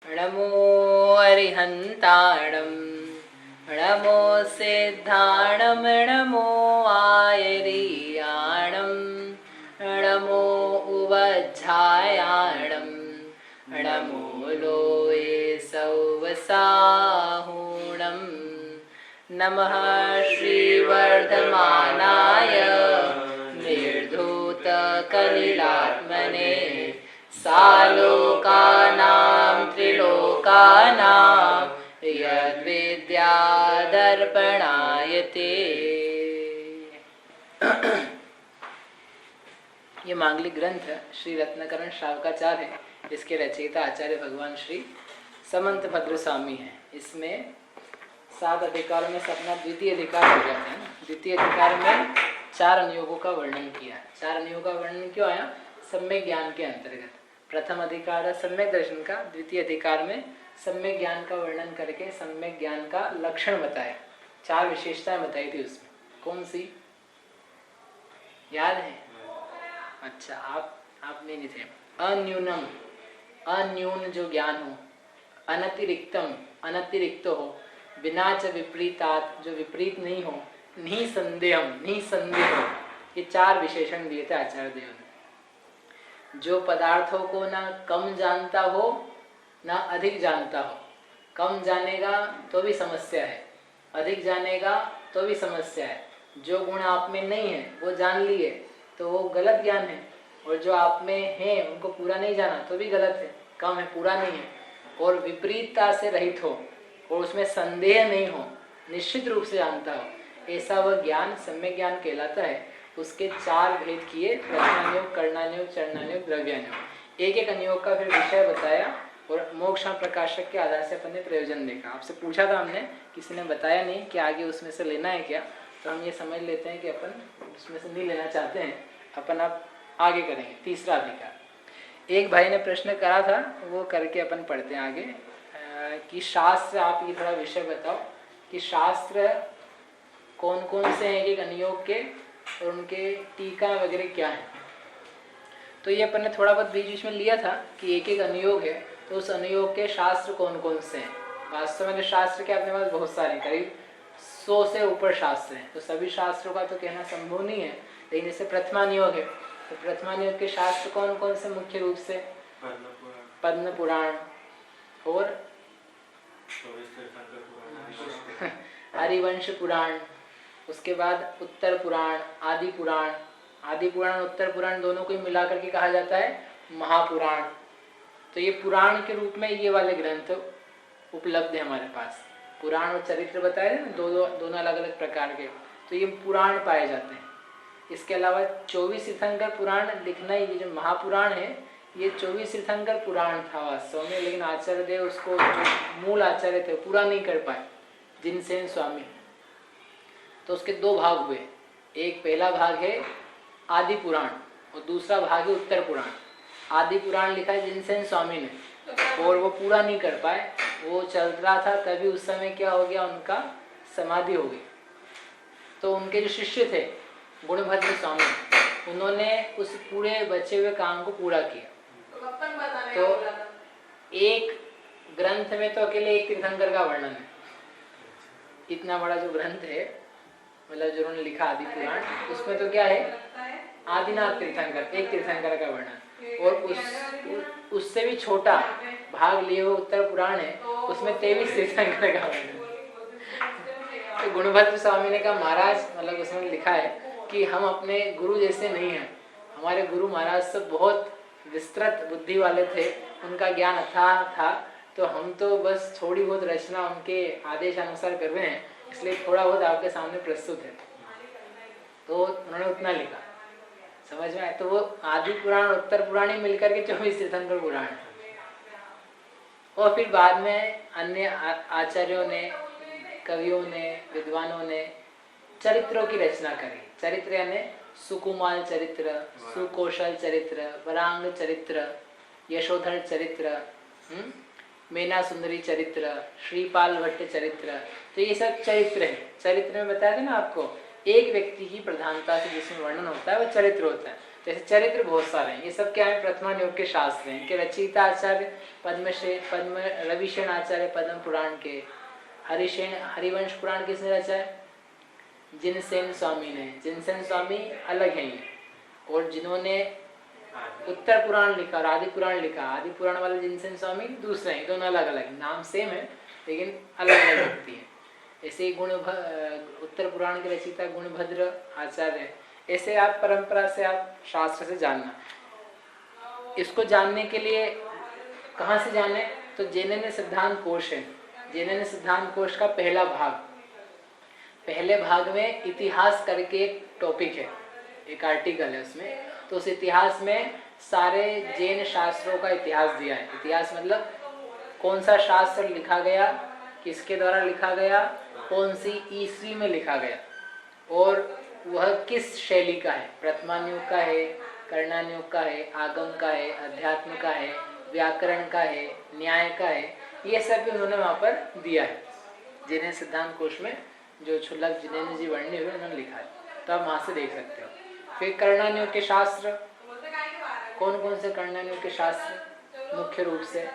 नमो अरिहन्ताणं नमो सिद्धाणं नमो आयरीयाणं नमो उवज्झायाणं नमो लोये सौवसाहुणं नमः श्रीवर्धमानाय निर्धूतकलिलात्मने सालोकानां त्रिलोकानां यद्विद्यादर्पणायते। ये मांगलिक ग्रंथ श्री रत्नकरण श्रावकाचार्य है। इसके रचयिता आचार्य भगवान श्री समंत भद्र स्वामी हैं। इसमें 7 अधिकारों में से अपना द्वितीय अधिकार हो जाता है ना। द्वितीय अधिकार में 4 अनुयोगों का वर्णन किया। 4 अनुयोगों का वर्णन क्यों आया? सम्यक ज्ञान के अंतर्गत। प्रथम अधिकार है सम्यक दर्शन का, द्वितीय अधिकार में सम्यक ज्ञान का वर्णन करके सम्यक ज्ञान का लक्षण बताया। 4 विशेषताएं बताई थी उसमें। कौन सी याद है? अच्छा, आप नहीं थे। अन्यूनम, अन्यून जो ज्ञान हो, अनतिरिक्तम, अनतिरिक्त हो, बिना च विपरीतात, जो विपरीत नहीं हो, निसंदेहम, निसंदेह हो। ये 4 विशेषण दिए थे आचार्य देव ने। जो पदार्थों को ना कम जानता हो ना अधिक जानता हो। कम जानेगा तो भी समस्या है, अधिक जानेगा तो भी समस्या है। जो गुण आप में नहीं है वो जान लिए तो वो गलत ज्ञान है, और जो आप में है उनको पूरा नहीं जाना तो भी गलत है, कम है, पूरा नहीं है। और विपरीतता से रहित हो और उसमें संदेह नहीं हो, निश्चित रूप से जानता हो, ऐसा वह ज्ञान सम्यक ज्ञान कहलाता है। उसके 4 भेद किए, प्रश्नानुयोग, कर्णानुयोग, चरणानुयोग, द्रव्यानुयोग। एक एक अनुयोग का फिर विषय बताया और मोक्ष प्रकाशक के आधार से अपन ने प्रयोजन देखा। आपसे पूछा था हमने, किसी ने बताया नहीं कि आगे उसमें से लेना है क्या, तो हम ये समझ लेते हैं कि अपन उसमें से नहीं लेना चाहते हैं, अपन आप आगे करेंगे। तीसरा अधिकार, एक भाई ने प्रश्न करा था, वो करके अपन पढ़ते हैं आगे। कि शास्त्र, आप ये थोड़ा विषय बताओ कि शास्त्र कौन कौन से हैं एक एक अनुयोग के, और उनके टीका वगैरह क्या है। तो ये अपन ने थोड़ा बहुत बीच बीच में लिया था कि एक एक अनुयोग है तो उस अनुयोग के शास्त्र कौन कौन से हैं। वास्तव में तो शास्त्र के अपने पास बहुत सारे, करीब 100 से ऊपर शास्त्र हैं, तो सभी शास्त्रों का तो कहना संभव नहीं है। लेकिन जैसे प्रथमानुयोग है, तो प्रथमानुयोग के शास्त्र कौन कौन से? मुख्य रूप से पद्म पुराण और हरिवंश पुराण, उसके बाद उत्तर पुराण, आदि पुराण। आदि पुराण और उत्तर पुराण दोनों को मिलाकर के कहा जाता है महापुराण। तो ये पुराण के रूप में ये वाले ग्रंथ उपलब्ध है हमारे पास। पुराण और चरित्र बताए ना, दोनों अलग अलग प्रकार के, तो ये पुराण पाए जाते हैं। इसके अलावा 24 तीर्थंकर पुराण लिखना, ये जो महापुराण है ये 24 तीर्थंकर पुराण था वास्तव में, लेकिन आचार्य देव उसको, जो मूल आचार्य थे, पूरा नहीं कर पाए, जिनसेन स्वामी। तो उसके 2 भाग हुए। एक पहला भाग है आदि पुराण और दूसरा भाग है उत्तर पुराण। आदि पुराण लिखा है जिनसेन स्वामी ने, और वो पूरा नहीं कर पाए, वो चल रहा था, तभी उस समय क्या हो गया, उनका समाधि हो गई। तो उनके जो शिष्य थे गुणभद्र स्वामी, उन्होंने उस पूरे बचे हुए काम को पूरा किया। तो एक ग्रंथ में तो अकेले एक तीर्थंकर का वर्णन है। इतना बड़ा जो ग्रंथ है, मतलब जो उन्होंने लिखा आदि पुराण, उसमें तो क्या है, आदिनाथ तीर्थंकर, एक तीर्थंकर का वर्णन। और उससे भी छोटा भाग लिए हुए उत्तर पुराण है, उसमें 23 तीर्थंकर का वर्णन। तो गुणभद्र स्वामी ने कहा, महाराज, मतलब उसमें लिखा है कि हम अपने गुरु जैसे नहीं हैं। हमारे गुरु महाराज सब बहुत विस्तृत बुद्धि वाले थे, उनका ज्ञान अथाह था, तो हम तो बस थोड़ी बहुत रचना उनके आदेश अनुसार कर रहे हैं, इसलिए थोड़ा बहुत आपके सामने प्रस्तुत है। तो उन्होंने उतना लिखा, समझ में आया। तो वो आदि पुराण उत्तर पुराण ही मिलकर के 24 तीर्थंकर पुराण है। और फिर बाद में अन्य आचार्यों ने, कवियों ने, विद्वानों ने चरित्रों की रचना करी। चरित्र यानी सुकुमार चरित्र, सुकौशल चरित्र, वरांग चरित्र, यशोधर चरित्र, मेना सुंदरी चरित्र, श्रीपाल भट्ट चरित्र। तो ये सब चरित्र है। चरित्र में बताया था ना आपको, एक व्यक्ति की प्रधानता से जिसमें वर्णन होता है वो चरित्र होता है। जैसे चरित्र बहुत सारे हैं, ये सब क्या है, प्रथमान योग के शास्त्र हैं। इनके रचयिता आचार्य पद्म रविशेन आचार्य पद्म पुराण के। हरिवंश पुराण किसने रचा है? जिनसेन स्वामी ने। जिनसेन स्वामी अलग हैं ये, और जिन्होंने उत्तर पुराण लिखा और आदि पुराण लिखा, आदि पुराण वाले जिनसेन स्वामी दूसरे हैं, दोनों अलग अलग, नाम सेम है लेकिन अलग अलग व्यक्ति है। ऐसे उत्तर पुराण के रचयिता गुणभद्र आचार्य है। ऐसे आप परंपरा से, आप शास्त्र से जानना। इसको जानने के लिए कहाँ से जाने, तो जैनन्य सिद्धांत कोश है। जैनन्य सिद्धांत कोश का पहला भाग, पहले भाग में इतिहास करके एक टॉपिक है, एक आर्टिकल है उसमें। तो उस इतिहास में सारे जैन शास्त्रों का इतिहास दिया है। इतिहास मतलब कौन सा शास्त्र लिखा गया, किसके द्वारा लिखा गया, कौन सी ईस्वी में लिखा गया, और वह किस शैली का है, प्रथमान युग का है, कर्णान युग का है, आगम का है, अध्यात्म का है, व्याकरण का है, न्याय का है, ये सब भी उन्होंने वहाँ पर दिया है। जैन सिद्धांत कोश में जो क्षुल्लक जिनेन्द्र जी वर्णित हुए उन्होंने लिखा है, तो आप वहाँ से देख सकते हो। फिर कर्णान युग के शास्त्र, कौन कौन से कर्णान युग के शास्त्र? मुख्य रूप से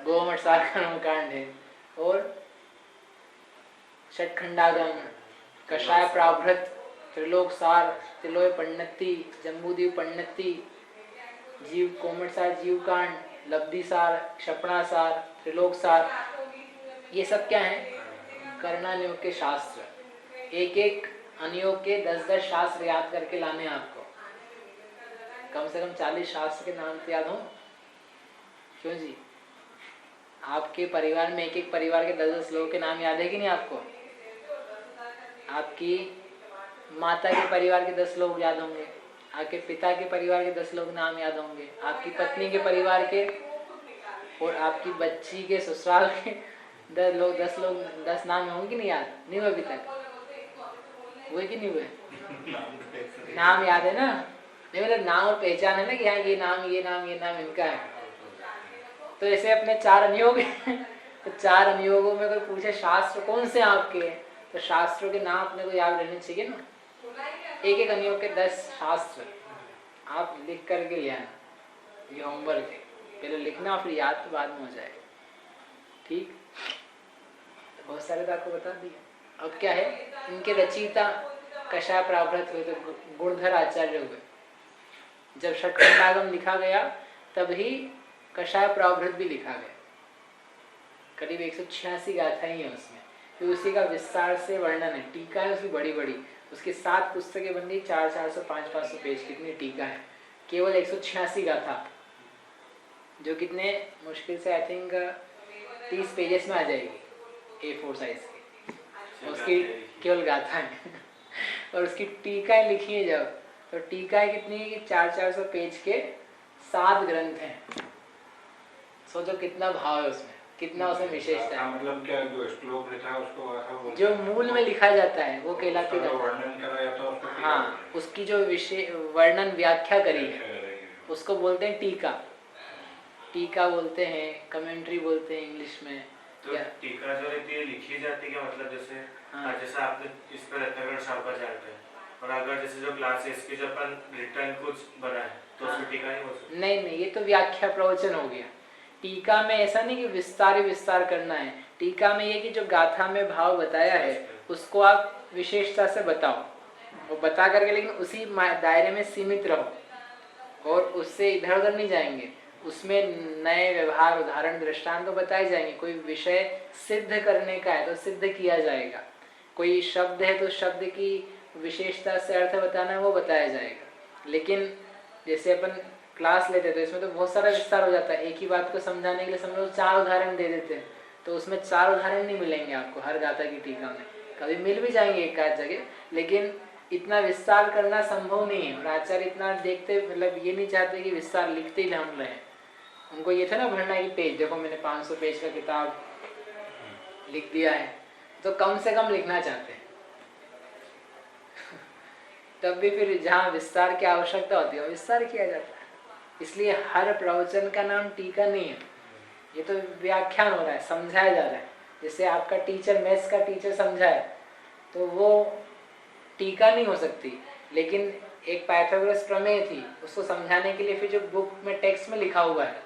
गोमठ सार कर्मकांड है, और षटखंडागम, कषाय प्राभृत, त्रिलोक सार, तिलोय पन्नति, जम्बूद्वीप पन्नति, जीव कोमट सार जीवकांड, लब्धि सार, क्षपणा सार, त्रिलोक सार, ये सब क्या है? कर्णान युग के शास्त्र। एक एक अनुयोग के 10-10 शास्त्र याद करके लाने हैं आपको। कम से कम 40 शास्त्र के नाम तो याद हो। क्यों जी? आपके परिवार में एक एक परिवार के 10-10 लोगों के नाम याद है कि नहीं आपको? आपकी माता के परिवार के 10 लोग याद होंगे, आपके पिता के परिवार के 10 लोग नाम याद होंगे, आपकी पत्नी के परिवार के, और आपकी बच्ची के ससुराल के 10 नाम होंगे कि नहीं याद? नहीं हुए अभी तक? हुए कि नहीं हुए? नाम याद है ना? नहीं मतलब नाम और पहचान है ना कि हाँ ये नाम इनका है। तो ऐसे अपने 4 अनुयोग तो 4 अनुयोगों में कोई पूछे शास्त्र कौन से आपके, तो शास्त्रों के नाम अपने को याद रहने चाहिए ना। एक एक अनुयोग के 10 शास्त्र आप लिख करके ले आना, ये होमवर्क है। पहले लिखना फिर याद तो बाद में हो जाएगा। ठीक, बहुत सारे तो आपको बता दिए। अब क्या है, इनके रचयिता कषाय प्राभृत हुए तो गुणधर आचार्य हुए। जब षटखंडागम लिखा गया तभी कषाय प्राभृत भी लिखा गया। करीब 186 गाथाएं हैं उसमें, फिर उसी का विस्तार से वर्णन है। टीका है उसकी बड़ी बड़ी, उसकी 7 पुस्तकें बन गई, 400-400 500-500 पेज कितनी टीका है। केवल 186 गाथा, जो कितने मुश्किल से आई थिंक 30 पेजेस में आ जाएगी A4 साइज की, उसकी केवल गाथा है। और उसकी टीकाएं लिखी है जब, तो टीकाएं कितनी है कि 400-400 पेज के 7 ग्रंथ हैं। सोचो कितना भाव है उसमें, कितना उसमें विशेषता है। मतलब क्या, जो श्लोक लिखा है उसको जो मूल में लिखा जाता है वो कहलाती है। वर्णन करा जाता है उसको, हाँ, उसकी जो विषय वर्णन व्याख्या करी है उसको बोलते हैं टीका। टीका बोलते हैं, कमेंट्री बोलते हैं इंग्लिश में। तो टीका जो रहती है लिखी जाती है, मतलब जैसे जैसे आपने इस पर रत्नाकर शार्पाचार्य है, और अगर जैसे जो क्लासेस की जो अपन रिटर्न कुछ बना है तो उसमें टीका नहीं हो सकती? नहीं, ये तो व्याख्या प्रवचन हो गया। टीका में ऐसा नहीं कि विस्तार करना है। टीका में ये कि जो गाथा में भाव बताया है उसको आप विशेषता से बताओ, वो बता करके, लेकिन उसी दायरे में सीमित रहो और उससे इधर उधर नहीं जाएंगे। उसमें नए व्यवहार, उदाहरण, दृष्टांत तो बताए जाएंगे। कोई विषय सिद्ध करने का है तो सिद्ध किया जाएगा, कोई शब्द है तो शब्द की विशेषता से अर्थ बताना है वो बताया जाएगा। लेकिन जैसे अपन क्लास लेते तो इसमें तो बहुत सारा विस्तार हो जाता है। एक ही बात को समझाने के लिए समझो 4 उदाहरण दे देते हैं, तो उसमें 4 उदाहरण नहीं मिलेंगे आपको हर गाथा की टीका में। कभी मिल भी जाएंगे एक आध जगह, लेकिन इतना विस्तार करना संभव नहीं है। और आचार्य इतना देखते, मतलब ये नहीं चाहते कि विस्तार लिखते ही हम रहे। उनको ये था ना भरना की पेज, देखो मैंने 500 पेज का किताब लिख दिया है, तो कम से कम लिखना चाहते हैं। तब भी फिर जहाँ विस्तार की आवश्यकता होती है विस्तार किया जाता है। इसलिए हर प्रवचन का नाम टीका नहीं है, ये तो व्याख्यान हो रहा है, समझाया जा रहा है। जैसे आपका टीचर, मैथ्स का टीचर समझाए तो वो टीका नहीं हो सकती, लेकिन एक पाइथागोरस प्रमेय थी, उसको समझाने के लिए फिर जो बुक में टेक्स्ट में लिखा हुआ है,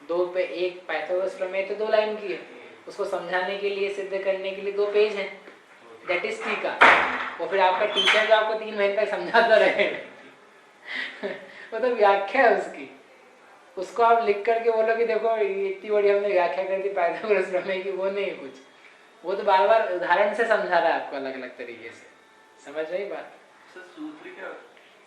दो पे एक पाइथागोरस प्रमेय तो 2 लाइन की है, उसको समझाने के लिए, सिद्ध करने के लिए 2 पेज हैं, दैट इज टीका। और फिर आपका टीचर जो आपको 3 महीने तक समझाता रहेगा वो तो व्याख्या है उसकी, उसको आप लिख करके बोलो कि देखो इतनी बड़ी हमने व्याख्या कर दी पाइथागोरस प्रमेय की, वो नहीं कुछ, वो तो बार बार उदाहरण से समझा रहा है आपको अलग अलग तरीके से। समझ रही बात? सूत्र क्या?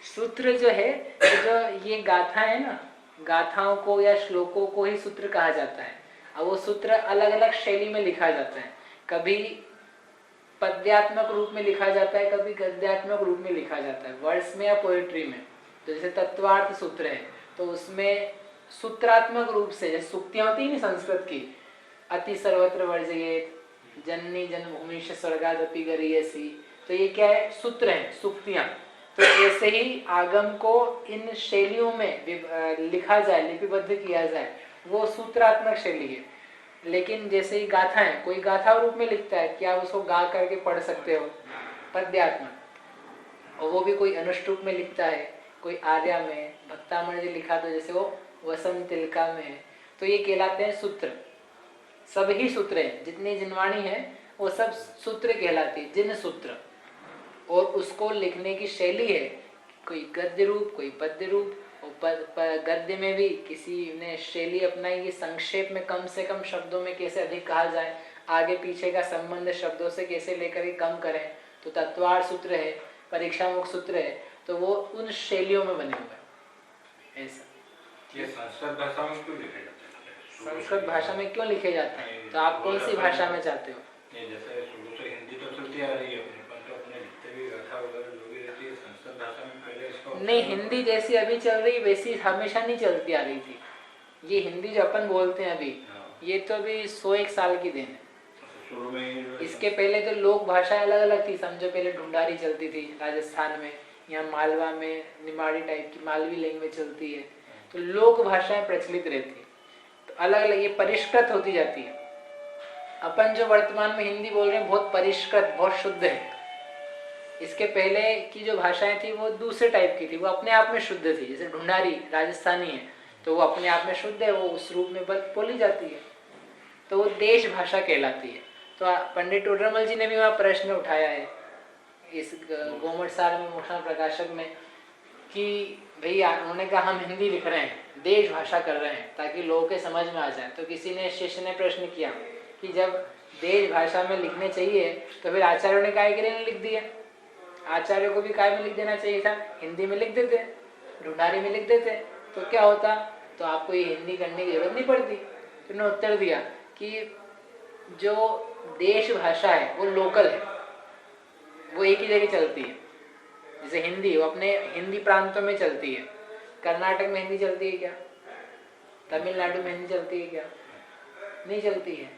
सूत्र जो है, जो ये गाथा है ना, गाथाओं को या श्लोकों को ही सूत्र कहा जाता है। अब वो सूत्र अलग अलग शैली में लिखा जाता है, कभी पद्यात्मक रूप में लिखा जाता है, कभी गद्यात्मक रूप में लिखा जाता है, वर्ड्स में या पोएट्री में। तो जैसे तत्वार्थ सूत्र है तो उसमें सूत्रात्मक रूप से, जैसे सूक्तियां होती है संस्कृत की, अति सर्वत्र वर्जयेत, जननी जन्मभूमि स्वर्गादपि गरीयसी, तो ये क्या है? सूत्र है, सूक्तियां। तो ऐसे ही आगम को इन शैलियों में लिखा जाए, लिपिबद्ध किया जाए, वो सूत्रात्मक शैली है। लेकिन जैसे ही गाथा है, कोई गाथा रूप में लिखता है कि आप उसको गा करके पढ़ सकते हो, पद्यात्मक, और वो भी कोई अनुष्टुप में लिखता है, कोई आर्या में, भक्तामण जी लिखा तो जैसे वो वसंत तिलका में है, तो ये कहलाते हैं सूत्र। सब ही सूत्र है, जितनी जिनवाणी है वो सब सूत्र कहलाती है, जिन सूत्र। और उसको लिखने की शैली है, कोई गद्य रूप, कोई पद्य रूप, और गद्य में भी किसी ने शैली अपनाई कि संक्षेप में कम से कम शब्दों में कैसे अधिक कहा जाए, आगे पीछे का संबंध शब्दों से कैसे लेकर के कम करें, तो तत्वार्थ सूत्र है, परीक्षामुख सूत्र है, तो वो उन शैलियों में बने हुए हैं। ऐसा ये संस्कृत भाषा में क्यों लिखे जाते हैं? संस्कृत भाषा में क्यों लिखे जाते हैं? तो आप कौन सी भाषा में चाहते हो? ये जैसे शुरू से हिंदी तो चलती आ रही है अपने, पर तो अपने जितने भी गाथा वगैरह जो भी रहती है संस्कृत भाषा में पहले इसका नहीं, हिंदी जैसी अभी चल रही वैसी हमेशा नहीं चलती आ रही थी। ये हिंदी जो अपन बोलते हैं अभी, ये तो अभी 101 साल की देन है। शुरू में ही इसके पहले तो लोक भाषाएं अलग अलग थी। समझो पहले ढूंढारी चलती थी राजस्थान में, यहाँ मालवा में निमाड़ी टाइप की मालवी लैंग्वेज चलती है, तो लोक भाषाएं प्रचलित रहती है, तो अलग अलग ये परिष्कृत होती जाती है। अपन जो वर्तमान में हिंदी बोल रहे हैं बहुत परिष्कृत, बहुत शुद्ध है। इसके पहले की जो भाषाएं थी वो दूसरे टाइप की थी, वो अपने आप में शुद्ध थी। जैसे ढूंढारी राजस्थानी है तो वो अपने आप में शुद्ध है, वो उस रूप में बोली जाती है, तो वो देश भाषा कहलाती है। तो पंडित टोडरमल जी ने भी वहाँ प्रश्न उठाया है इस गोमट सार में, मोक्षण प्रकाशक में, कि भैया उन्होंने कहा हम हिंदी लिख रहे हैं, देश भाषा कर रहे हैं ताकि लोगों के समझ में आ जाए। तो किसी ने, शिष्य ने प्रश्न किया कि जब देश भाषा में लिखने चाहिए तो फिर आचार्यों ने काहे के लिए नहीं लिख दिया? आचार्यों को भी काय में लिख देना चाहिए था, हिंदी में लिख देते, ढूंढारी में लिख देते, तो क्या होता? तो आपको ये हिंदी करने की जरूरत नहीं पड़ती। तो उन्होंने उत्तर दिया कि जो देश भाषा है वो लोकल है, वो एक ही जगह चलती है। जैसे हिंदी, वो अपने हिंदी प्रांतों में चलती है। कर्नाटक में हिंदी चलती है क्या? तमिलनाडु में हिंदी चलती है क्या? नहीं चलती है।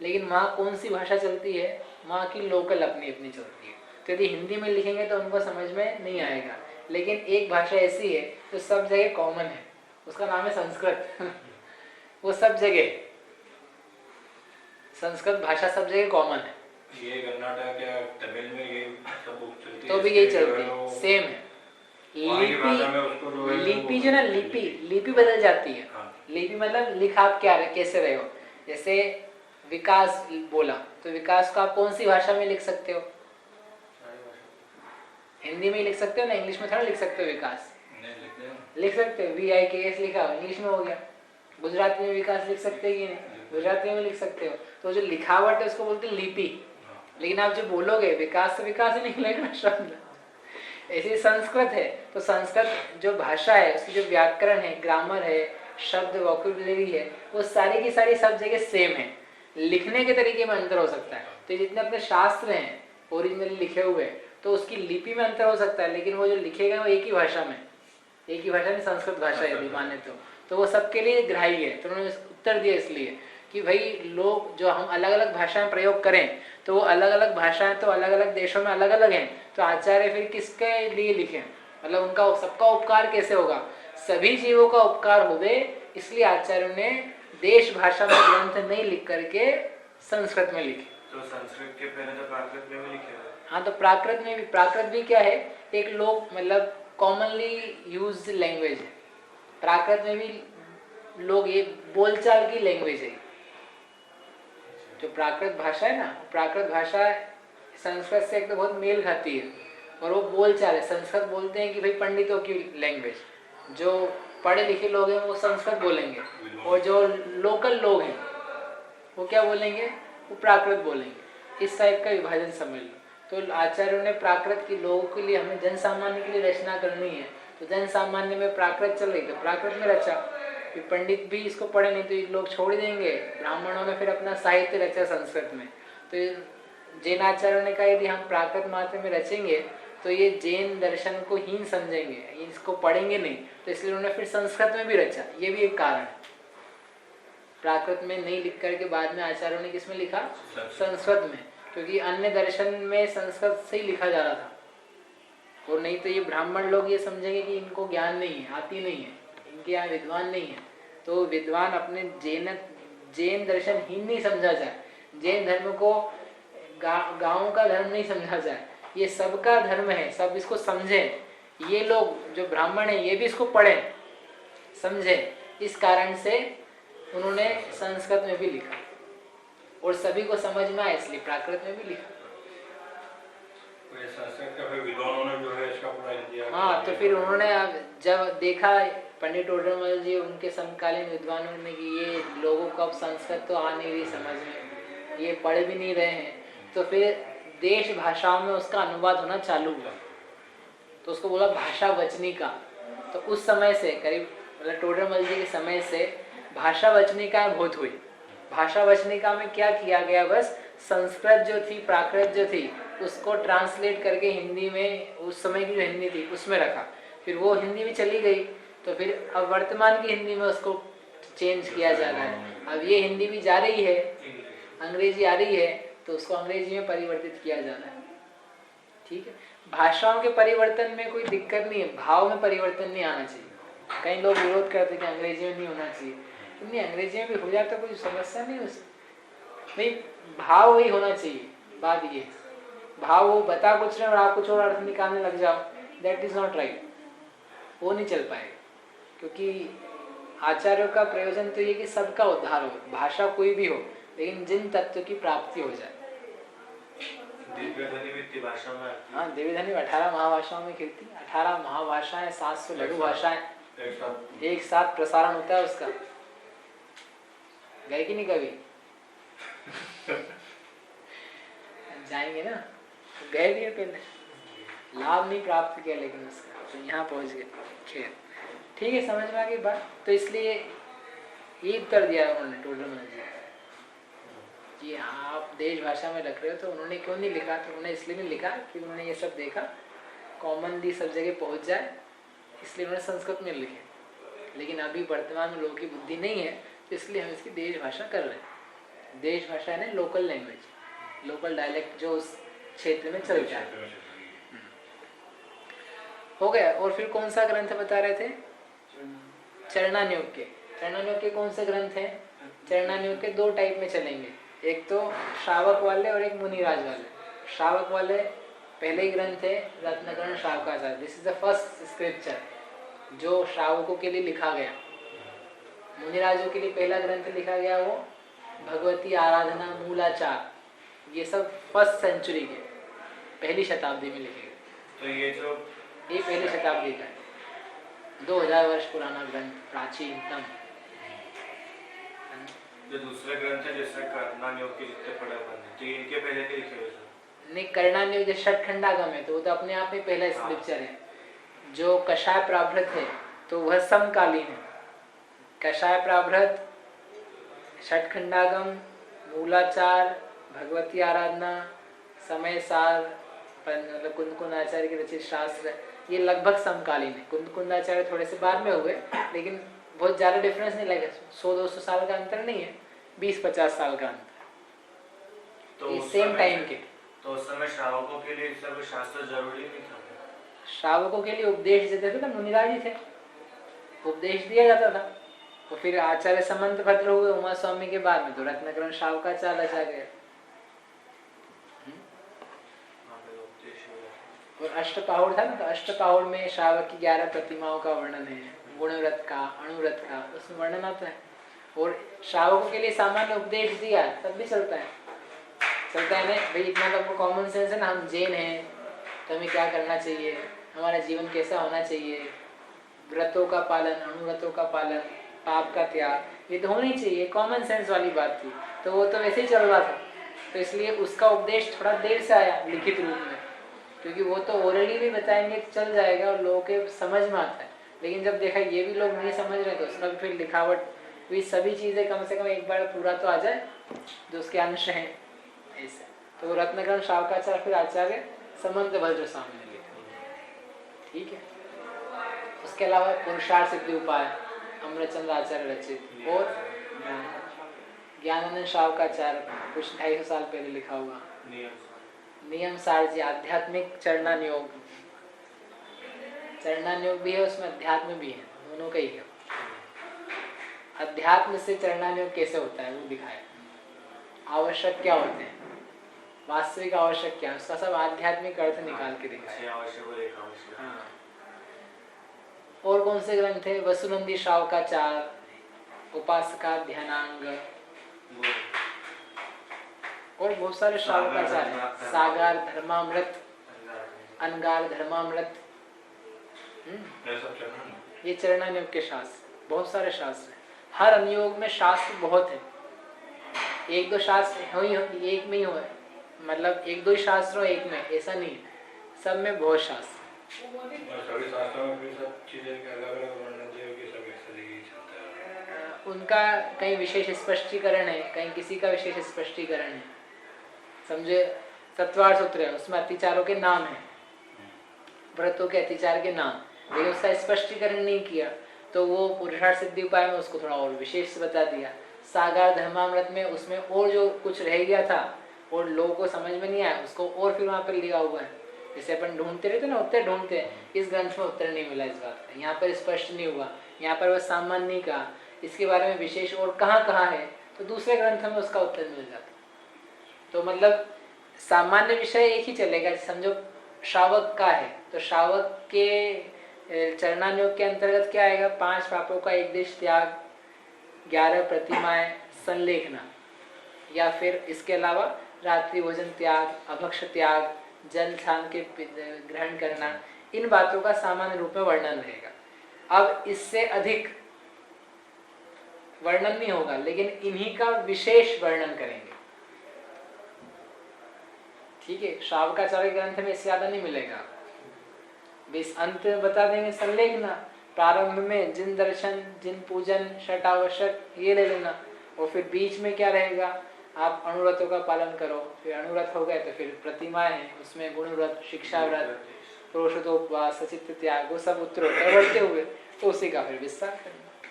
लेकिन वहाँ कौन सी भाषा चलती है? वहाँ की लोकल अपनी अपनी चलती है। तो यदि हिंदी में लिखेंगे तो उनको समझ में नहीं आएगा। लेकिन एक भाषा ऐसी है जो सब जगह कॉमन है, उसका नाम है संस्कृत वो सब जगह, संस्कृत भाषा सब जगह कॉमन है। ये कर्नाटक या तमिल में ये सब चलती तो भी यही चलती है, सेम है। लिपि जो ना, लिपि बदल जाती है। लिपि मतलब लिख आप क्या कैसे रहे हो। जैसे विकास बोला तो विकास को आप कौन सी भाषा में लिख सकते हो? हिंदी में ही लिख सकते हो ना, इंग्लिश में थोड़ा लिख सकते हो विकास? लिख सकते हो, VIKS लिखा इंग्लिश में हो गया। गुजराती में विकास लिख सकते हैं कि नहीं? गुजराती में लिख सकते हो। तो जो लिखावट है उसको बोलते हैं लिपि। लेकिन आप जो बोलोगे विकास से विकास ही निकलेगा शब्द। ऐसे संस्कृत है, तो संस्कृत जो भाषा है उसकी जो व्याकरण है, ग्रामर है, शब्द वोकैबुलरी है, वो सारी की सारी सब जगह सेम है। लिखने के तरीके में अंतर हो सकता है। तो जितने अपने शास्त्र हैं ओरिजिनली लिखे हुए, तो उसकी लिपि में अंतर हो सकता है, लेकिन वो जो लिखेगा वो एक ही भाषा में, एक ही भाषा में संस्कृत भाषा यदि माने तो वो सबके लिए ग्राह्य है। तो उन्होंने उत्तर दिया इसलिए कि भाई लोग जो हम अलग अलग भाषाएं प्रयोग करें तो वो अलग अलग भाषाएं तो अलग अलग देशों में अलग अलग हैं, तो आचार्य फिर किसके लिए लिखें? मतलब उनका सबका उपकार कैसे होगा? सभी जीवों का उपकार होवे, इसलिए आचार्यों ने देश भाषा में ग्रंथ नहीं लिख करके संस्कृत में लिखे। तो संस्कृत के पहले तो प्राकृत में भी लिखे हुए हाँ, तो प्राकृत भी क्या है, एक लोग मतलब कॉमनली यूज्ड लैंग्वेज है। प्राकृत में भी लोग ये बोलचाल की लैंग्वेज है। जो प्राकृत भाषा है ना, प्राकृत भाषा संस्कृत से एक तो बहुत मेल खाती है, और वो बोलचाल है। संस्कृत बोलते हैं कि भाई पंडितों की लैंग्वेज, जो पढ़े लिखे लोग हैं वो संस्कृत बोलेंगे, और जो लोकल लोग हैं वो क्या बोलेंगे, वो प्राकृत बोलेंगे। इस टाइप का विभाजन समझ लो। तो आचार्यों ने प्राकृत के लोगों के लिए, हमें जन सामान्य के लिए रचना करनी है, तो जन सामान्य में प्राकृत चल रही तो प्राकृत में रचा। फिर पंडित भी इसको पढ़े नहीं तो ये लोग छोड़ देंगे। ब्राह्मणों ने फिर अपना साहित्य रचा संस्कृत में। तो जैन आचार्यों ने कहा यदि हम प्राकृत मात्र में रचेंगे तो ये जैन दर्शन को हीन समझेंगे, इसको पढ़ेंगे नहीं, तो इसलिए उन्होंने फिर संस्कृत में भी रचा। ये भी एक कारण है। प्राकृत में नहीं लिख करके बाद में आचार्यों ने किसमें लिखा, संस्कृत में, क्योंकि अन्य दर्शन में संस्कृत से ही लिखा जा रहा था। और नहीं तो ये ब्राह्मण लोग ये समझेंगे कि इनको ज्ञान नहीं है, आती नहीं है, इनके यहाँ विद्वान नहीं है। तो विद्वान अपने जैन दर्शन हीन नहीं समझा जाए, जैन धर्म को गाँव का धर्म नहीं समझा जाए, ये सबका धर्म है, सब इसको समझें। ये लोग जो ब्राह्मण हैं ये भी इसको पढ़ें, समझें। इस कारण से उन्होंने संस्कृत में भी लिखा और सभी को समझ में आए, इसलिए प्राकृत में भी लिखा। संस्कृत का फिर विद्वानों ने जो है इसका पूरा हिंदी। हाँ, तो फिर उन्होंने जब देखा पंडित टोडरमल जी, उनके समकालीन विद्वानों ने कि ये लोगों को अब संस्कृत तो आ नहीं रही समझ में, ये पढ़ भी नहीं रहे हैं, तो फिर देश भाषाओं में उसका अनुवाद होना चालू हुआ। तो उसको बोला भाषा वचनिका। तो उस समय से करीब मतलब टोडरमल जी के समय से भाषा वचनिकाएं बहुत हुई। भाषा वचनिका में क्या किया गया, बस संस्कृत जो थी, प्राकृत जो थी, उसको ट्रांसलेट करके हिंदी में, उस समय की जो हिंदी थी उसमें रखा। फिर वो हिंदी में चली गई, तो फिर अब वर्तमान की हिंदी में उसको चेंज किया जा रहा है। अब ये हिंदी भी जा रही है, अंग्रेजी आ रही है, तो उसको अंग्रेजी में परिवर्तित किया जा रहा है। ठीक है, भाषाओं के परिवर्तन में कोई दिक्कत नहीं है, भाव में परिवर्तन नहीं आना चाहिए। कई लोग विरोध करते हैं कि अंग्रेजी में नहीं होना चाहिए, नहीं, अंग्रेजी में भी हो जाता, कोई समस्या नहीं उससे। नहीं, भाव वही होना चाहिए। बात ये, भाव वो बता कुछ रहे और आप कुछ और अर्थ निकालने लग जाओ, दैट इज नॉट राइट, वो नहीं चल पाएगा। क्योंकि आचार्यों का प्रयोजन तो ये कि सबका उद्धार हो, भाषा कोई भी हो, लेकिन जिन तत्व की प्राप्ति हो जाए। हाँ, देवधनी 18 महाभाषाओं में कीर्ति, 18 महाभाषाएं, 700 लघु भाषाएं, एक साथ प्रसारण होता है उसका। गए कि नहीं कभी? जाएंगे ना, गए भी है पहले, लाभ नहीं प्राप्त किया लेकिन उसका, तो यहाँ पहुंच गए। खैर ठीक है, समझ में आ गई बात। तो इसलिए ये उत्तर दिया उन्होंने टोडरमल जी कि आप देश भाषा में रख रहे हो, तो उन्होंने क्यों नहीं लिखा, तो उन्होंने इसलिए नहीं लिखा कि उन्होंने ये सब देखा कॉमनली सब जगह पहुंच जाए, इसलिए उन्होंने संस्कृत में लिखे। लेकिन अभी वर्तमान में लोगों की बुद्धि नहीं है, तो इसलिए हम इसकी देश भाषा कर रहे हैं। देश भाषा है ना लोकल लैंग्वेज, लोकल डायलेक्ट जो उस क्षेत्र में चलता है। हो गया। और फिर कौन सा ग्रंथ बता रहे थे? चरणान्योग के। चरणान्योग के कौन से ग्रंथ हैं? चरणान्योग के दो टाइप में चलेंगे, एक तो श्रावक वाले और एक मुनिराज वाले। श्रावक वाले पहले ही ग्रंथ है Ratnakaran Shravakacharya, this is the first scripture जो श्रावकों के लिए लिखा गया। मुनिराजों के लिए पहला ग्रंथ लिखा गया वो भगवती आराधना मूलाचार, ये सब फर्स्ट सेंचुरी के, पहली शताब्दी में लिखे गए। तो ये पहली शताब्दी का है, 2000 वर्ष पुराना ग्रंथ, प्राचीनतम। जो दूसरा ग्रंथ है जैसे कर्णान्योग के जितने पढ़े बने, तो इनके पहले के लिखे हुए थे। नहीं, कर्णान्योग जो षटखंडागम है तो वो तो अपने आप में पहला स्क्रिप्चर है। जो कषाय प्राभृत है तो वह समकालीन है। कषाय प्राभृत, षटखंडागम, मूलाचार, भगवती आराधना, समय सार, मतलब कुंदकुंदाचार्य के रचित शास्त्र, ये लगभग समकालीन है। कुंदकुंदाचार्य थोड़े से बाद में हुए, लेकिन बहुत ज़्यादा डिफरेंस नहीं लगे, 100-200 साल का अंतर नहीं है, 20-50 साल का अंतर, तो सेम टाइम के। तो उस समय श्रावकों के लिए सब शास्त्र जरूरी नहीं था? श्रावकों के लिए उपदेश देते थे ना, मुनिराज ही थे, उपदेश दिया जाता था। तो फिर आचार्य समंत भद्र हुए उमा स्वामी के बाद में, तो रत्नकरण श्रावकाचार्य रचा गया। और अष्टपाहुड़ था ना, तो अष्टपाहुड़ में श्रावक की 11 प्रतिमाओं का वर्णन है, गुणव्रत का, अणुव्रत का, उसमें वर्णन आता है। और श्रावकों के लिए सामान्य उपदेश दिया है, तब भी चलता है ना भाई, इतना तो आपको कॉमन सेंस है ना, हम जैन हैं तो हमें क्या करना चाहिए, हमारा जीवन कैसा होना चाहिए, व्रतों का पालन, अणुव्रतों का पालन, पाप का त्याग, ये तो होनी चाहिए, कॉमन सेंस वाली बात थी। तो वो तो वैसे ही चल रहा था, तो इसलिए उसका उपदेश थोड़ा देर से आया लिखित रूप में, क्योंकि वो तो ओरली भी बताएंगे तो चल जाएगा और लोगों के समझ में आता है। लेकिन जब देखा ये भी लोग नहीं समझ रहे तो उसका भी फिर लिखावट भी, सभी चीज़ें कम से कम एक बार पूरा तो आ जाए जो उसके अंश हैं ऐसे। तो रत्नग्रंथ शावकाचार्य फिर आचार्य समंत भद्र सामने लिखा, ठीक है। उसके अलावा पुरुषार्थ सिद्धि उपाय अमृतचंद्र आचार्य रचित, और ज्ञानानंद शावकाचार्य कुछ 250 साल पहले लिखा हुआ नियम सार जी, आध्यात्मिक चरणानुयोग। चरणानुयोग भी है उसमें, अध्यात्म भी है, दोनों का ही है। अध्यात्म से चरणानुयोग कैसे होता है वो दिखाया, आवश्यक क्या होते हैं, वास्तविक आवश्यक क्या है, उसका सब आध्यात्मिक अर्थ निकाल के दिखाया। हाँ। और कौन से ग्रंथ है, वसुनंदी शावकाचार, उपासका ध्यानांग, और बहुत सारे शावकाचार हैं, सागार धर्मामृत, अनगार धर्मामृत, ये चरणानुयोग के शास्त्र, बहुत सारे शास्त्र हैं। हर अनुयोग में शास्त्र बहुत है, एक दो शास्त्र हो ही एक में ही हो, मतलब एक दो ही शास्त्र हो एक में, ऐसा नहीं है, सब में बहुत शास्त्र। सभी शास्त्रों में भी सब चीजें के अलग-अलग वर्णन जो कि सब एक से ही चलता है। उनका कहीं विशेष स्पष्टीकरण है, कहीं किसी का विशेष स्पष्टीकरण है। समझे, सत्वार सूत्र है, उसमें अतिचारों के नाम है, व्रतों के अतिचार के नाम, लेकिन उसका स्पष्टीकरण नहीं किया, तो वो पुरुषार्थ सिद्धि उपाय में उसको थोड़ा और विशेष बता दिया। सागार धर्मामृत में उसमें और जो कुछ रह गया था और लोगों को समझ में नहीं आया, उसको और फिर वहाँ पर लिखा हुआ है। जैसे अपन ढूंढते रहते ना, उत्तर ढूंढते हैं, इस ग्रंथ में उत्तर नहीं मिला इस बात का, यहाँ पर स्पष्ट नहीं हुआ, यहाँ पर बस सामान्य नहीं कहा, इसके बारे में विशेष और कहाँ है, तो दूसरे ग्रंथ में उसका उत्तर मिल जाता। तो मतलब सामान्य विषय एक ही चलेगा। समझो श्रावक का है, तो श्रावक के चरणानुयोग के अंतर्गत क्या आएगा, 5 पापों का एक देश त्याग, 11 प्रतिमाएं संलेखना, या फिर इसके अलावा रात्रि भोजन त्याग, अभक्ष त्याग, जल छान के ग्रहण करना, इन बातों का सामान्य रूप में वर्णन रहेगा। अब इससे अधिक वर्णन नहीं होगा, लेकिन इन्हीं का विशेष वर्णन करेंगे, ठीक है। श्रावकाचार्य ग्रंथ में इससे ज्यादा नहीं मिलेगा, बस अंत में बता देंगे संलेखना, प्रारंभ में जिन दर्शन, जिन पूजन, षट आवश्यक, ये ले लेना, और फिर बीच में क्या रहेगा, आप अणुव्रतों का पालन करो, फिर अणुव्रत हो गए तो फिर प्रतिमाएं हैं, उसमें गुणव्रत, शिक्षा व्रत, पुरुषोपवास, सचित्र त्याग, वो सब उत्तरोत्तर बढ़ते हुए, तो उसी का फिर विस्तार करना,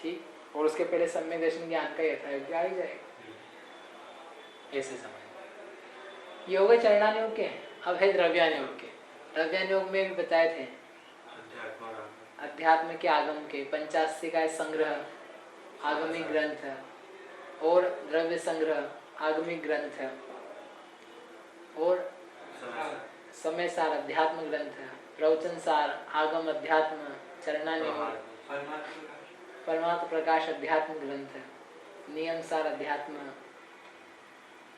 ठीक। और उसके पहले सम्यक दर्शन ज्ञान का यथायोग्य आ ही जाएगा, ऐसे समझ। ये हो गए चरणानुयोग के। अब है द्रव्यानुयोग के। द्रव्यानुयोग में भी बताए थे अध्यात्म के आगम के, 85 का संग्रह, आगमिक ग्रंथ, और द्रव्य संग्रह, आगमिक ग्रंथ, और समय सार अध्यात्म ग्रंथ, प्रवचन सार, आगम अध्यात्म, चरणानुयोग, परमात्म प्रकाश अध्यात्म ग्रंथ, नियम सार अध्यात्म,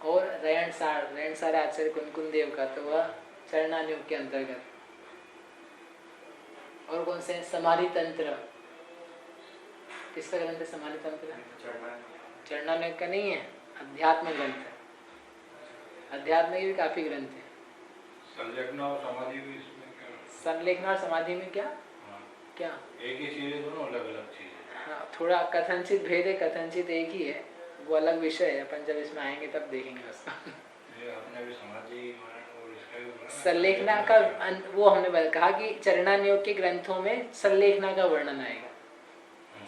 और रयण सार आचार्य कुनकुन देव का, तो वह चरणानुयोग के अंतर्गत। और कौन से, समाधि तंत्र, किसका ग्रंथ है समाधि तंत्र, चरणानुयोग का नहीं है, अध्यात्म ग्रंथ है, अध्यात्म के भी काफी ग्रंथ है। संलेखना और समाधि भी इसमें क्या? संलेखना और समाधि में क्या? हाँ। क्या एक ही चीज है, दोनों अलग अलग चीज है। हाँ, थोड़ा कथनचित भेद है, कथनचित एक ही है, वो अलग विषय है, अपन जब इसमें आएंगे तब देखेंगे उसका। आपने भी समाधि और इसका भी संलेखना का वो हमने कहा कि चरणानुयोग के ग्रंथों में संलेखना का वर्णन आएगा।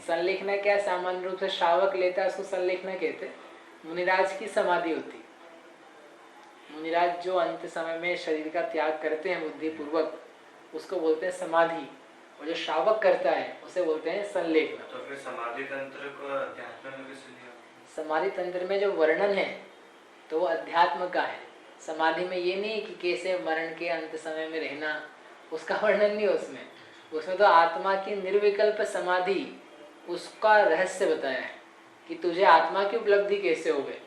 संलेखना क्या, सामान्य रूप से श्रावक लेता है उसको संलेखना कहते। मुनिराज की समाधि होती, मुनिराज जो अंत समय में शरीर का त्याग करते हैं बुद्धि पूर्वक, उसको बोलते हैं समाधि, और जो श्रावक करता है उसे बोलते हैं संलेखना। तो फिर समाधि तंत्र को अध्यात्म में कैसे लिया? समाधि तंत्र में जो वर्णन है तो वो अध्यात्म का है, समाधि में ये नहीं कि कैसे मरण के अंत समय में रहना, उसका वर्णन नहीं उसमें। उसमें तो आत्मा की निर्विकल्प समाधि, उसका रहस्य बताया है कि तुझे आत्मा की उपलब्धि कैसे हो गई,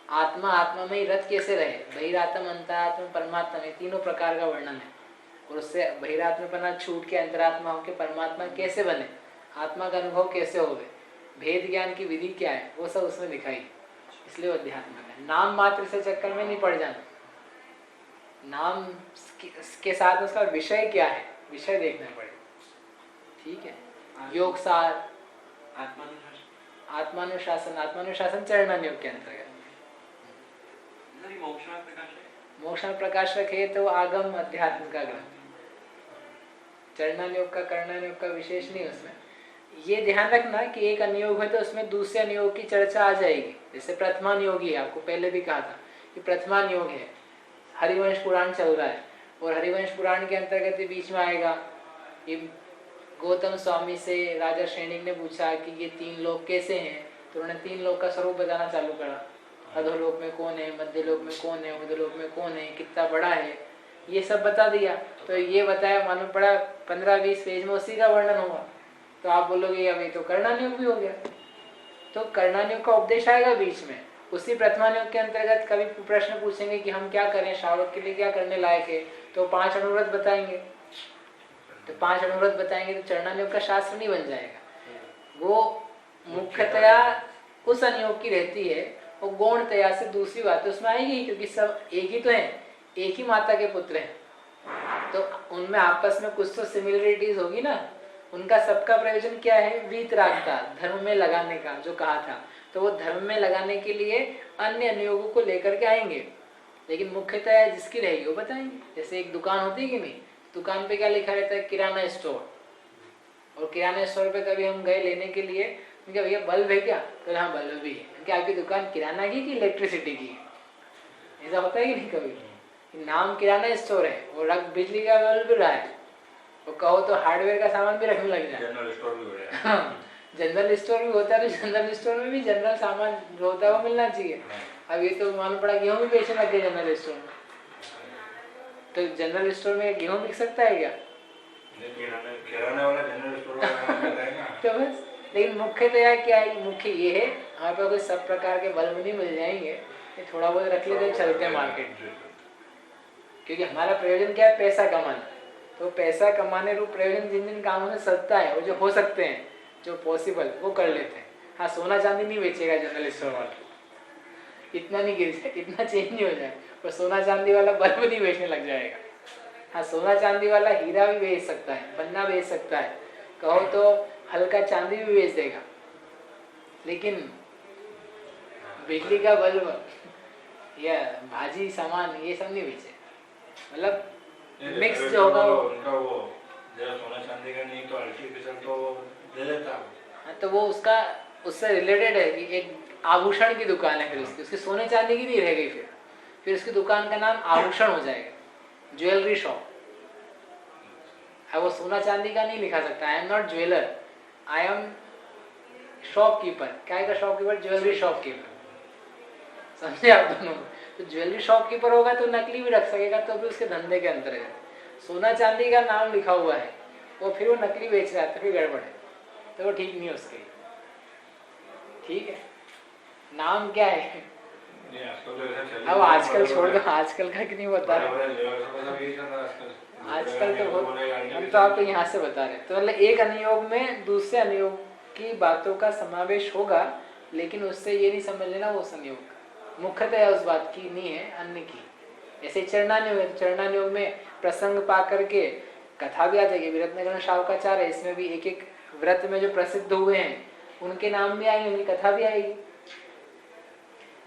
आत्मा आत्मा में ही रत कैसे रहे, बहिरात्म अंतरात्म परमात्मा में तीनों प्रकार का वर्णन है। और उससे बहिरात्मपना छूट के अंतरात्मा होकर परमात्मा कैसे बने, आत्मा का अनुभव कैसे हो गए, भेद ज्ञान की विधि क्या है, वो सब उसमें दिखाई। इसलिए वो अध्यात्म है। नाम मात्र से चक्कर में नहीं पड़ जाना, नाम के साथ उसका विषय क्या है, विषय देखना पड़ेगा। ठीक है। योग सार, आत्मानुशासन, आत्मानुशासन चरणन योग के अंतर्गत। मोक्ष में प्रकाशक है तो आगम अध्यात्म का ग्रंथ। चरणन योग का कर्णन योग का विशेष नहीं उसमें। ये ध्यान रखना कि एक अनुयोग है तो उसमें दूसरे अनुयोग की चर्चा आ जाएगी। जैसे प्रथमान योग है, आपको पहले भी कहा था कि प्रथमान योग है, हरिवंश पुराण चल रहा है और हरिवंश पुराण के अंतर्गत ही बीच में आएगा ये गौतम स्वामी से राजा श्रेणिक ने पूछा कि ये तीन लोग कैसे हैं, तो उन्होंने तीन लोग का स्वरूप बताना चालू करा। अधोलोक में कौन है, मध्य लोक में कौन है, उधोलोक में कौन है, कितना बड़ा है, ये सब बता दिया। तो ये बताया, मालूम पड़ा 15-20 पेज में उसी का वर्णन होगा। तो आप बोलोगे अभी तो कर्णानुयोग भी हो गया। तो कर्णानुयोग का उपदेश आएगा बीच में। उसी प्रथमानुयोग के अंतर्गत कभी प्रश्न पूछेंगे कि हम क्या करें, श्रावक के लिए क्या करने लायक है, तो 5 अनुव्रत बताएंगे। तो 5 अनुव्रत बताएंगे तो चरणानुयोग का शास्त्र नहीं बन जाएगा। वो मुख्यतया उस अनुयोग की रहती है, वो गौणतया से दूसरी बात उसमें आएगी, क्योंकि सब एक ही तो हैं, एक ही माता के पुत्र हैं। तो उनमें आपस में कुछ तो सिमिलरिटीज होगी ना। उनका सबका प्रयोजन क्या है, वीतरागता, धर्म में लगाने का जो कहा था। तो वो धर्म में लगाने के लिए अन्य अनुयोगों को लेकर के आएंगे, लेकिन मुख्यतः जिसकी रहेगी वो बताएंगे। जैसे एक दुकान होती है कि नहीं, दुकान पे क्या लिखा रहता है, किराना स्टोर। और किराना स्टोर पे कभी हम गए लेने के लिए, क्या भैया बल्ब है क्या, तो हाँ बल्ब भी है। क्या आपकी दुकान किराना की कि इलेक्ट्रिसिटी की है? ऐसा होता है कि नहीं कभी? नाम किराना स्टोर है और बिजली का बल्ब भी रहा है, वो कहो तो हार्डवेयर का सामान भी रखने लग जाए। जनरल स्टोर भी हो रहा है। हाँ, जनरल स्टोर भी होता है, तो जनरल स्टोर में भी जनरल सामान जो होता है वो मिलना चाहिए। अब ये तो मालूम पड़ा गेहूं भी बेचने लग गए जनरल स्टोर में। तो जनरल स्टोर में गेहूं बिक सकता है क्या? किराना वाला जनरल स्टोर वाला है ना। तो बस, लेकिन मुख्यतया क्या है, मुख्य ये है हमारे पास कोई सब प्रकार के बल्ब नहीं मिल जाएंगे, ये थोड़ा बहुत रख लेते चलते हैं मार्केट में। क्योंकि हमारा प्रयोजन क्या है, पैसा कमाना। तो पैसा कमाने रूप प्रयोजन जिन जिन कामों में सत्ता है, वो जो हो सकते हैं, जो पॉसिबल, वो कर लेते हैं। हाँ, सोना चांदी नहीं बेचेगा जनरल स्टोर वाला, इतना नहीं गिर जाए, इतना चेंज नहीं हो जाए, पर सोना चांदी वाला बल्ब नहीं बेचने लग जाएगा। हाँ, सोना चांदी वाला हीरा भी बेच सकता है, पन्ना बेच सकता है, कहो तो हल्का चांदी भी बेच देगा, लेकिन बिजली का बल्ब या भाजी सामान ये सब नहीं बेचे। मतलब मिक्स जो होगा उनका वो जरा सोना चांदी का नहीं तो आर्टिफिशियल तो दे देता। हाँ, तो वो उसका उससे रिलेटेड है कि एक आभूषण की दुकान है, फिर उसकी सोने चांदी की नहीं रह गई, फिर उसकी दुकान का नाम आभूषण हो जाएगा, ज्वेलरी शॉप। अब वो सोना चांदी का नहीं लिखा सकता, I am not jeweller, I am shopkeeper. क्या है का शॉपकीपर? Jewellery shopkeeper. समझे आप दोनों? तो ज्वेलरी शॉपकीपर होगा तो नकली भी रख सकेगा, तो भी उसके धंधे के अंतर्गत। सोना चांदी का नाम लिखा हुआ है, वो फिर वो नकली बेच रहा है, तो फिर गड़बड़ है, तो वो ठीक नहीं है उसके। ठीक है, नाम क्या है? अब आजकल छोड़ दो, आजकल का कि नहीं बता रहे, आजकल तो बहुत, हम तो आपको यहाँ से बता रहे। तो मतलब एक अनुयोग में दूसरे अनुयोग की बातों का समावेश होगा, लेकिन उससे ये नहीं समझ लेना वो संयोग मुख्यतः उस बात की नहीं है, अन्य की। ऐसे चरणानुयोग है, चरणानुयोग में प्रसंग पा करके कथा भी आती है। विरत्नगण शावकाचार है, इसमें भी एक एक व्रत में जो प्रसिद्ध हुए हैं उनके नाम भी आएंगे, उनकी कथा भी आएगी।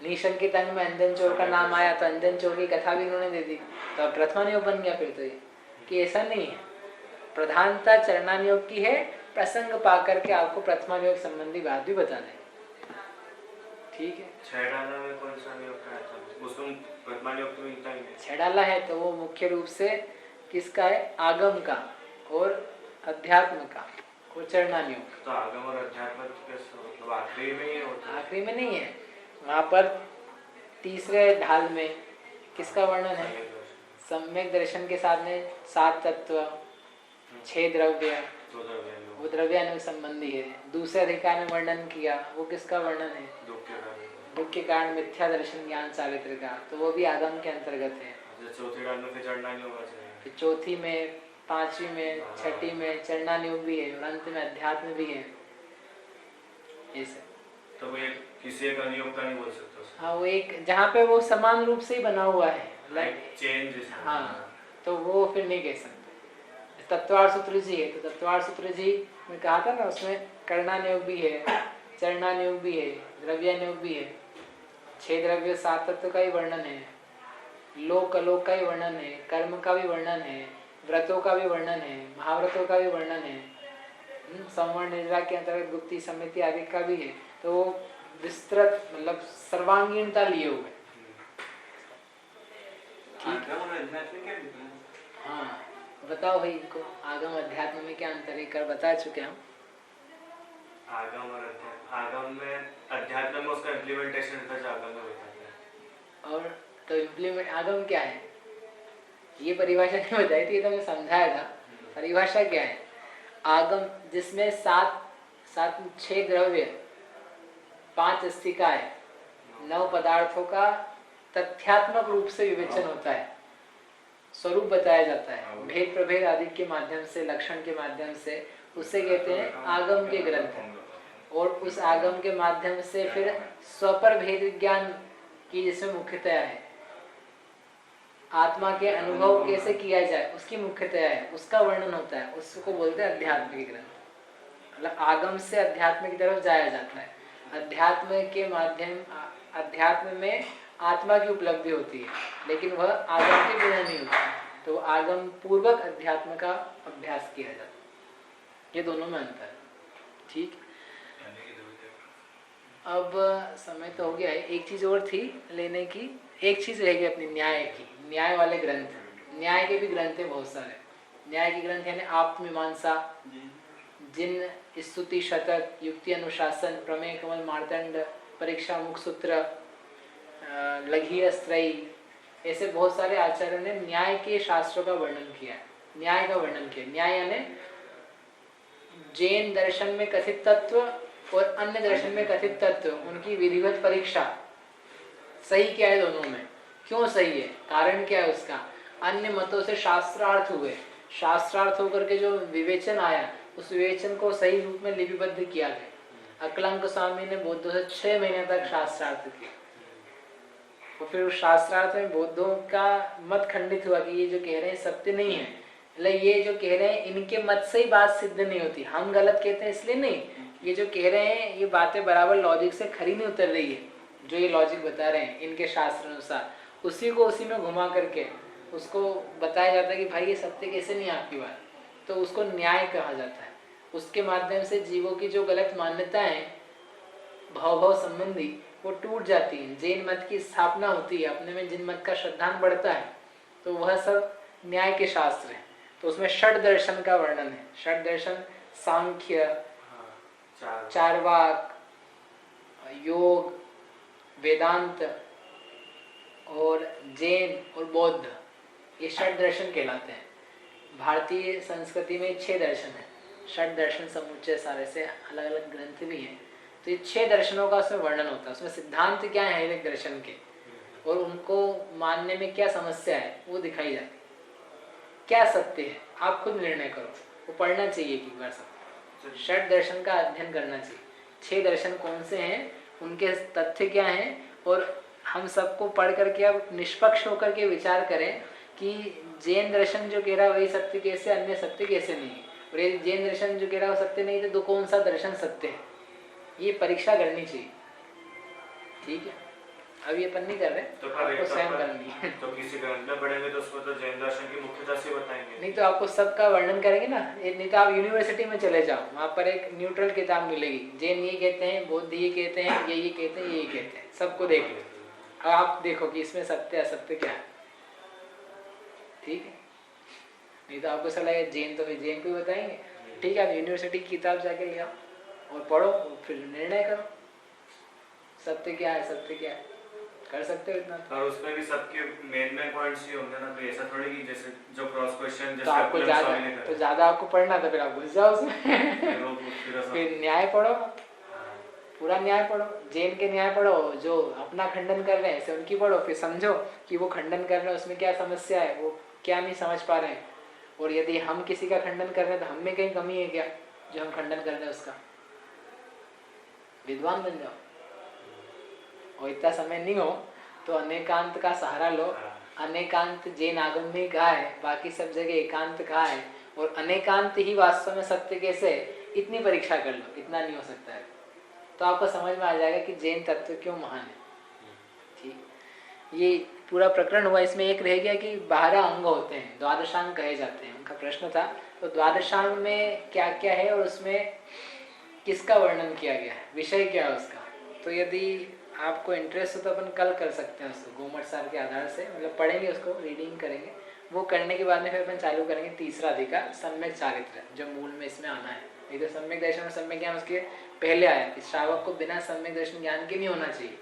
निशंकित अंग में अंजन चोर का नाम आया, तो अंजन चोर की कथा भी उन्होंने दे दी, तो अब प्रथमानुयोग बन गया। फिर तो ये कि ऐसा नहीं है, प्रधानता चरणानुयोग की है, प्रसंग पा करके आपको प्रथमानुयोग संबंधी बात भी बताना है। ठीक है, छेड़ाला में कौन सा नियोग का है? उसमें प्रथमानुयोग तो मिलता ही नहीं। छेड़ाला है तो वो मुख्य रूप से किसका है? आगम का और अध्यात्म का और चरणानुयोग। तो आगम और अध्यात्म मतलब आखिरी में ही होता है? आखिरी में नहीं है, वहाँ पर तीसरे ढाल में किसका वर्णन है? सम्यक दर्शन के साथ में 7 तत्व, 6 द्रव्य, वो द्रव्यानुग संबंधी है। दूसरे अधिकार में वर्णन किया, वो किसका वर्णन है? दुख के कारण मिथ्या दर्शन ज्ञान सावित्र का, तो वो भी आगम के अंतर्गत है। चौथी डाल में फिर चढ़ना नहीं होगा चाहिए, फिर चौथी में, 5वीं में, 6ठी में चरणानुयोग भी है और अंत में अध्यात्म भी है। ऐसे तो वो एक किसी एक अनुयोग का नहीं बोल सकते उसको। हाँ, वो एक जहाँ पे वो समान रूप से ही बना हुआ है, चेंज। हाँ, तो वो फिर नहीं कह सकते। तत्वार सूत्र जी है, तो तत्वार सूत्र जी में कहा था ना, उसमें कर्णानुयोग भी है, चरणानुयोग भी है, द्रव्यानुयोग भी है। 6 द्रव्य 7 तत्व का ही वर्णन है, लोक अलोक का ही वर्णन है, कर्म का भी वर्णन है, व्रतों का भी वर्णन है, महाव्रतों का भी वर्णन है, संवर्ण निद्रा के अंतर्गत गुप्ती समिति आदि का भी है। तो वो विस्तृत मतलब सर्वांगीणता लिए हुए। हाँ, बताओ भाई इनको, आगम अध्यात्म में क्या अंतर है? कर बता चुके हम। आगम और आगम में अध्यात्म में उसका इम्प्लीमेंटेशन होता है, आगम में होता है। और तो इम्प्लीमेंट आगम क्या है? ये परिभाषा नहीं बताई थी, तो मैं समझाया था। परिभाषा क्या है? आगम जिसमें 6 द्रव्य, 5 अस्तिकाएं, 9 पदार्थों का तथ्यात्मक रूप से विवेचन होता है, स्वरूप बताया जाता है, भेद प्रभेद आदि के माध्यम से, लक्षण के माध्यम से, उसे कहते हैं आगम के ग्रंथ। और उस आगम के माध्यम से फिर स्वपर भेद विज्ञान की जिसमें मुख्यतया है, आत्मा के अनुभव कैसे किया जाए उसकी मुख्यतया है, उसका वर्णन होता है, उसको बोलते हैं अध्यात्म के ग्रंथ। मतलब आगम से अध्यात्म की तरफ जाया जाता है, अध्यात्म के माध्यम, अध्यात्म में आत्मा की उपलब्धि होती है, लेकिन वह आगम के बिना नहीं होती, तो आगम पूर्वक अध्यात्म का अभ्यास किया जाता है। ये दोनों में अंतर है। ठीक, अब समय तो हो गया है। एक चीज और थी लेने की, एक चीज रहेगी अपनी न्याय की, न्याय वाले ग्रंथ। न्याय के भी ग्रंथ है बहुत सारे। न्याय के ग्रंथ यानी आत्ममीमांसा, जिन स्तुति शतक, युक्ति अनुशासन, प्रमेय कमल मार्तंड, परीक्षा मुख सूत्र, लघी स्त्रयी, ऐसे बहुत सारे आचार्यों ने न्याय के शास्त्रों का वर्णन किया है, न्याय का वर्णन किया। न्याय यानी जैन दर्शन में कथित तत्व और अन्य दर्शन में कथित तत्व, उनकी विधिवत परीक्षा, सही क्या है दोनों में, क्यों सही है, कारण क्या है उसका, अन्य मतों से शास्त्रार्थ हुए, शास्त्रार्थ होकर के जो विवेचन आया, उस विवेचन को सही रूप में लिपिबद्ध किया गया। अकलंक स्वामी ने बौद्धों से 6 महीने तक शास्त्रार्थ किया, और फिर उस शास्त्रार्थ में बौद्धों का मत खंडित हुआ कि ये जो कह रहे हैं सत्य नहीं है, मतलब ये जो कह रहे हैं इनके मत से ही बात सिद्ध नहीं होती, हम गलत कहते हैं इसलिए नहीं, ये जो कह रहे हैं ये बातें बराबर लॉजिक से खरी नहीं उतर रही है, जो ये लॉजिक बता रहे हैं इनके शास्त्र अनुसार, उसी को उसी में घुमा करके उसको बताया जाता है कि भाई ये सत्य कैसे नहीं आपकी बात, तो उसको न्याय कहा जाता है। उसके माध्यम से जीवों की जो गलत मान्यताएं भाव संबंधी वो टूट जाती है, जैन मत की स्थापना होती है, अपने में जिन मत का श्रद्धान बढ़ता है, तो वह सब न्याय के शास्त्र है। तो उसमें षड दर्शन का वर्णन है। षड दर्शन सांख्य, चार्वाक, योग, वेदांत और जैन और बौद्ध, ये षड दर्शन कहलाते हैं। भारतीय संस्कृति में 6 दर्शन है, षड दर्शन समुच्चय सारे से अलग अलग ग्रंथ भी हैं। तो ये 6 दर्शनों का उसमें वर्णन होता है। उसमें सिद्धांत क्या है एक दर्शन के, और उनको मानने में क्या समस्या है वो दिखाई जाती है, क्या सत्य है आप खुद निर्णय करो। वो पढ़ना चाहिए एक बार सब, षड दर्शन का अध्ययन करना चाहिए। 6 दर्शन कौन से हैं, उनके तथ्य क्या हैं, और हम सबको पढ़ करके अब निष्पक्ष होकर के विचार करें कि जैन दर्शन जो कह रहा है वही सत्य कैसे, अन्य सत्य कैसे नहीं है, और यदि जैन दर्शन जो कह रहा है वो सत्य नहीं तो कौन सा दर्शन सत्य है, ये परीक्षा करनी चाहिए। ठीक है, अब ये अपन नहीं कर रहे, तो आपको स्वयं करनी है। तो किसी ग्रंथ में पढ़ेंगे तो उसको तो जैन दर्शन की मुख्यता से बताएंगे, नहीं तो आपको सबका वर्णन करेंगे ना। नहीं तो आप यूनिवर्सिटी में चले जाओ, वहाँ पर एक न्यूट्रल किताब मिलेगी, जैन ये कहते हैं, बौद्ध ये कहते हैं, ये कहते हैं, ये कहते हैं, सबको देख लो। अब आप देखो कि इसमें सत्य असत्य क्या है। ठीक है, नहीं तो आपको सलाह है जैन तो फिर जैन को ही बताएंगे। ठीक है, आप यूनिवर्सिटी की किताब जाके ले आओ और पढ़ो, और फिर निर्णय करो सत्य क्या है, सत्य क्या है। कर सकते हो इतना तो। और उसमें भी सबके मेन पॉइंट्स ही होंगे ना, तो ऐसा थोड़ी कि जैसे जो क्रॉस क्वेश्चन तो जैसे आपको अपने ज्यादा स्वामी ने तो करा, ज्यादा आपको पढ़ना था, फिर आप घुस जाओ उसमें फिर वो फिर न्याय पढ़ो, पूरा न्याय पढ़ो, जैन के न्याय पढ़ो, जो अपना खंडन कर रहे हैं ऐसे उनकी पढ़ो, फिर समझो कि वो खंडन कर रहे हैं उसमें क्या समस्या है, वो क्या नहीं समझ पा रहे हैं, और यदि हम किसी का खंडन कर रहे हैं तो हम में कहीं कमी है क्या जो हम खंडन कर रहे हैं उसका। विद्वान बन जाओ, और इतना समय नहीं हो तो अनेकांत का सहारा लो। अनेकांत जैन आगम में कहा है, बाकी सब जगह एकांत कहा है, और अनेकांत ही वास्तव में सत्य कैसे है, इतनी परीक्षा कर लो, इतना नहीं हो सकता है तो आपको समझ में आ जाएगा कि जैन तत्व क्यों महान है। ठीक, ये पूरा प्रकरण हुआ। इसमें एक रह गया कि 12 अंग होते हैं, द्वादशांग कहे जाते हैं, उनका प्रश्न था। तो द्वादशांग में क्या क्या है और उसमें किसका वर्णन किया गया है, विषय क्या है उसका। तो यदि आपको इंटरेस्ट हो तो अपन कल कर सकते हैं उसको, गोमट सार के आधार से, मतलब पढ़ेंगे उसको, रीडिंग करेंगे। वो करने के बाद में फिर अपन चालू करेंगे तीसरा अधिकार, सम्यक चारित्र, जो मूल में इसमें आना है। नहीं तो सम्यक दर्शन और सम्यक ज्ञान उसके पहले आया कि श्रावक को बिना सम्यक दर्शन ज्ञान के नहीं होना चाहिए।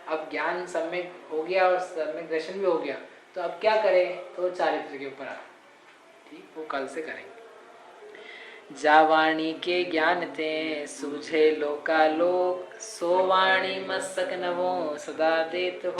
अब ज्ञान सम्यक हो गया और सम्यक दर्शन भी हो गया, तो अब क्या करें, तो चारित्र के ऊपर आ। ठीक, वो कल से करेंगे। जावाणी के ज्ञान ते सूझे लोकालोक, सो वाणी मस्तक नवो सदा देत हो।